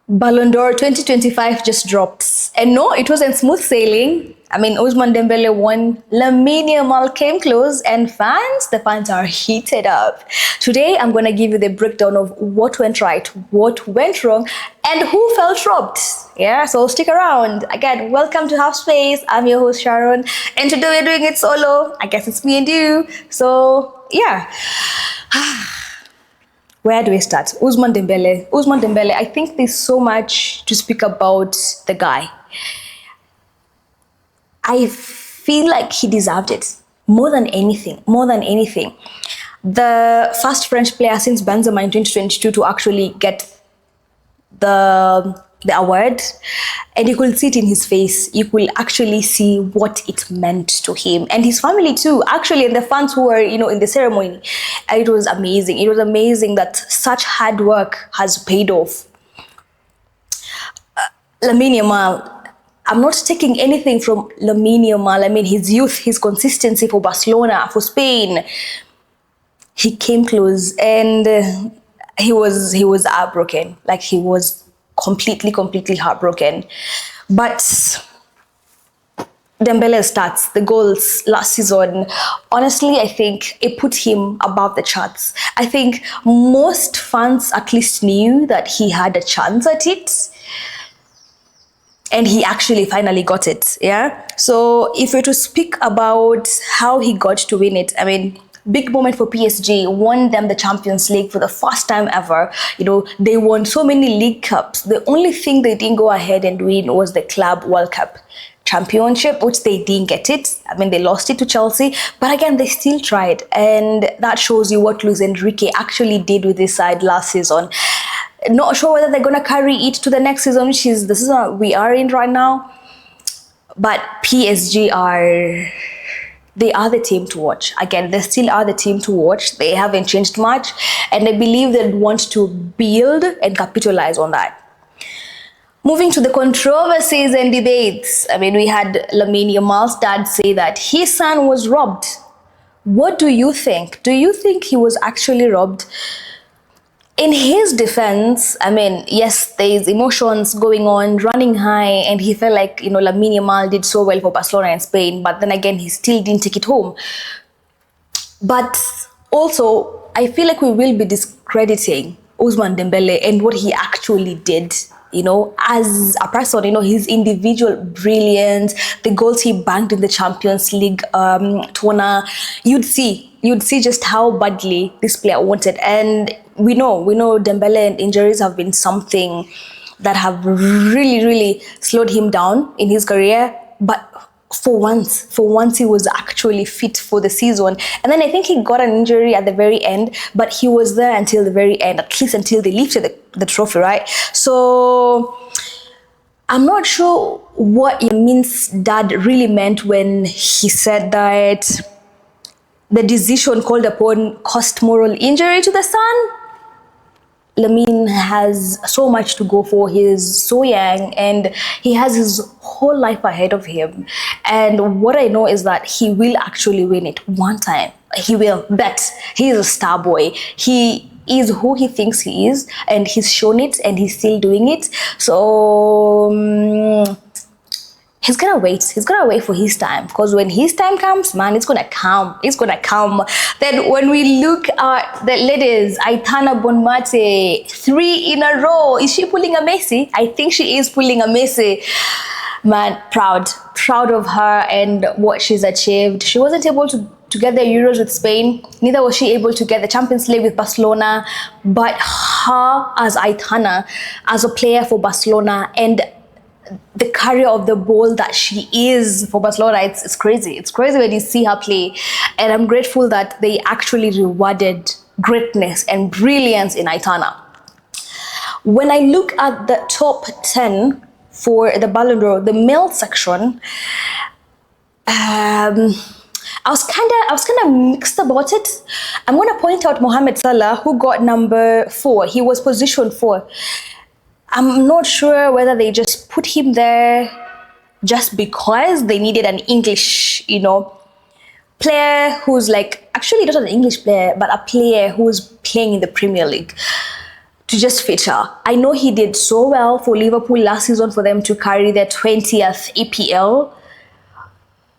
Ballon d'Or 2025 just dropped. And no, it wasn't smooth sailing. I mean, Ousmane Dembele won, Lamine Yamal came close, and the fans are heated up. Today, I'm going to give you the breakdown of what went right, what went wrong, and who felt robbed. Yeah, so stick around. Again, welcome to Half Space. I'm your host, Sharon. And today we're doing it solo. I guess it's me and you. So, yeah. Where do we start? Ousmane Dembele. Ousmane Dembele, I think there's so much to speak about the guy. I feel like he deserved it more than anything. The first French player since Benzema in 2022 to actually get the award, and you could see it in his face. You could actually see what it meant to him and his family too, actually, and the fans who were in the ceremony. It was amazing that such hard work has paid off. Lamine Yamal, I'm not taking anything from Lamine Yamal. I mean, his youth, his consistency for Barcelona, for Spain. He came close, and he was heartbroken. Like, he was completely heartbroken. But Dembele's stats, the goals last season, honestly, I think it put him above the charts. I think most fans at least knew that he had a chance at it, and he actually finally got it. Yeah. So if we're to speak about how he got to win it, I mean, big moment for PSG, won them the Champions League for the first time ever. They won so many league cups. The only thing they didn't go ahead and win was the Club World Cup championship, which they didn't get it. I mean, they lost it to Chelsea, but again, they still tried. And that shows you what Luis Enrique actually did with this side last season. Not sure whether they're going to carry it to the next season, which is the season we are in right now. But PSG they are the team to watch. Again, they still are the team to watch. They haven't changed much, and I believe they want to build and capitalize on that. Moving to the controversies and debates. I mean, we had Lamine Yamal's dad say that his son was robbed. What do you think? Do you think he was actually robbed? In his defense, I mean, yes, there's emotions going on, running high, and he felt like, Lamine Yamal did so well for Barcelona and Spain, but then again, he still didn't take it home. But also, I feel like we will be discrediting Ousmane Dembele and what he actually did, as a person, his individual brilliance, the goals he banked in the Champions League tournament. You'd see just how badly this player wanted. And we know Dembele and injuries have been something that have really slowed him down in his career. But for once he was actually fit for the season. And then I think he got an injury at the very end, but he was there until the very end, at least until they lifted the trophy, right? So I'm not sure what Yamine's dad really meant when he said that the decision called upon caused moral injury to the son. Lamine has so much to go for. He's so young and he has his whole life ahead of him. And what I know is that he will actually win it one time. He will. Bet. He is a star boy. He is who he thinks he is, and he's shown it, and he's still doing it. So he's gonna wait for his time, because when his time comes, man, it's gonna come. Then when we look at the ladies, Aitana Bonmate, 3 in a row. Is she pulling a Messi? I think she is pulling a Messi. Man, proud of her and what she's achieved. She wasn't able to get the Euros with Spain, neither was she able to get the Champions League with Barcelona, but her as Aitana, as a player for Barcelona, and the carrier of the ball that she is for Barcelona, it's crazy. It's crazy when you see her play. And I'm grateful that they actually rewarded greatness and brilliance in Aitana. When I look at the top 10 for the Ballon d'Or, the male section, I was kind of mixed about it. I'm going to point out Mohamed Salah, who got number 4. He was position 4. I'm not sure whether they just put him there just because they needed an English, player who's actually not an English player, but a player who's playing in the Premier League. to just feature. I know he did so well for Liverpool last season for them to carry their 20th EPL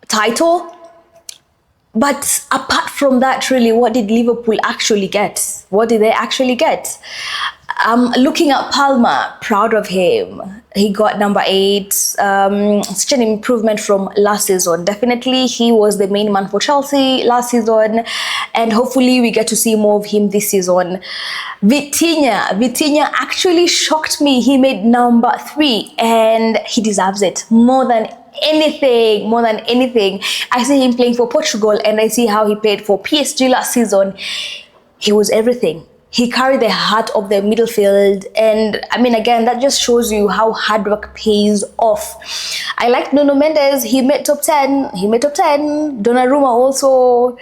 title. But apart from that, really, what did Liverpool actually get? What did they actually get? Looking at Palmer, proud of him. He got number 8. Such an improvement from last season. Definitely, he was the main man for Chelsea last season, and hopefully we get to see more of him this season. Vitinha actually shocked me. He made number 3, and he deserves it more than anything. I see him playing for Portugal, and I see how he played for PSG last season. He was everything. He carried the heart of the midfield, and I mean, again, that just shows you how hard work pays off. I like Nuno Mendes. He made top 10. Donnarumma also.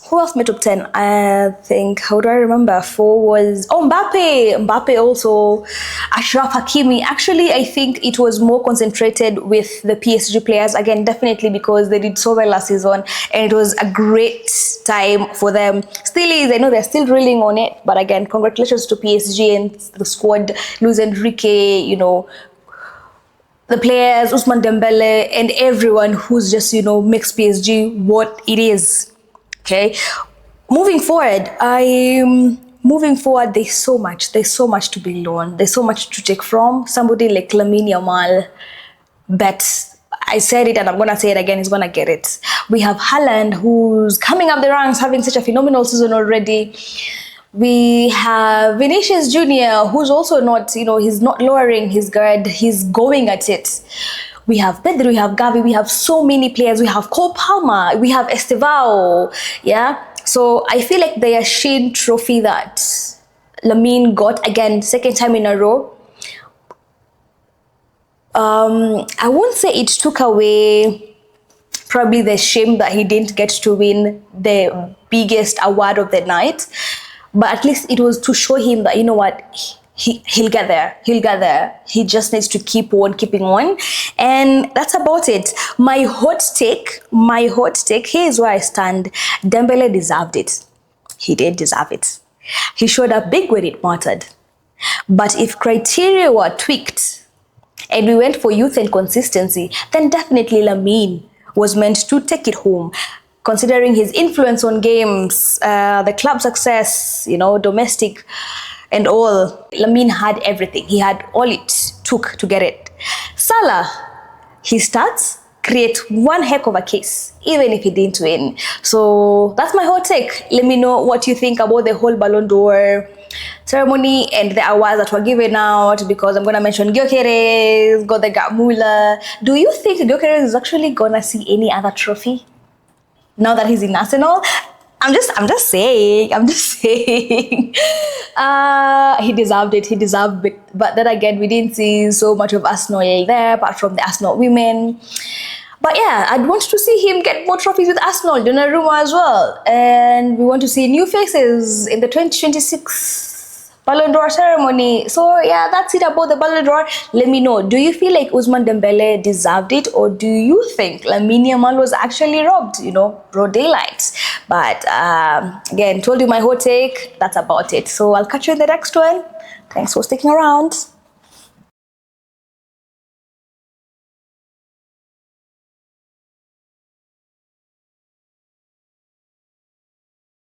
Who else made top 10? I think, how do I remember? 4 was, Mbappe also. Ashraf Hakimi. Actually, I think it was more concentrated with the PSG players. Again, definitely because they did so well last season, and it was a great time for them. Still is, I know they're still reeling on it, but again, congratulations to PSG and the squad, Luis Enrique, the players, Ousmane Dembele, and everyone who's just, makes PSG what it is. Okay, moving forward, there's so much to build on. There's so much to take from somebody like Lamine Yamal. But I said it and I'm gonna say it again, he's gonna get it. We have Haaland, who's coming up the ranks, having such a phenomenal season already. We have Vinicius Jr., who's also not, he's not lowering his guard, he's going at it. We have Pedro, we have Gavi, we have so many players. We have Cole Palmer, we have Estevao, yeah? So I feel like the Yashin trophy that Lamine got, again, second time in a row, I won't say it took away probably the shame that he didn't get to win the biggest award of the night, but at least it was to show him that, he'll get there. He just needs to keep on keeping on. And that's about it. My hot take, here's where I stand. Dembele deserved it. He did deserve it. He showed up big when it mattered. But if criteria were tweaked and we went for youth and consistency, then definitely Lamine was meant to take it home. Considering his influence on games, the club success, domestic, and all, Lamine had everything. He had all it took to get it. Salah, he starts, create one heck of a case, even if he didn't win. So that's my hot take. Let me know what you think about the whole Ballon d'Or ceremony and the awards that were given out, because I'm going to mention Gyökeres, got the Gamula. Do you think Gyökeres is actually going to see any other trophy now that he's in Arsenal? I'm just saying. He deserved it. But then again, we didn't see so much of Arsenal there, apart from the Arsenal women. But yeah, I'd want to see him get more trophies with Arsenal, Donnarumma as well. And we want to see new faces in the 2026 Ballon d'Or ceremony. So yeah, that's it about the Ballon d'Or. Let me know, do you feel like Ousmane Dembele deserved it, or do you think Lamine Yamal was actually robbed, broad daylight? But again, told you my whole take, that's about it. So I'll catch you in the next one. Thanks for sticking around.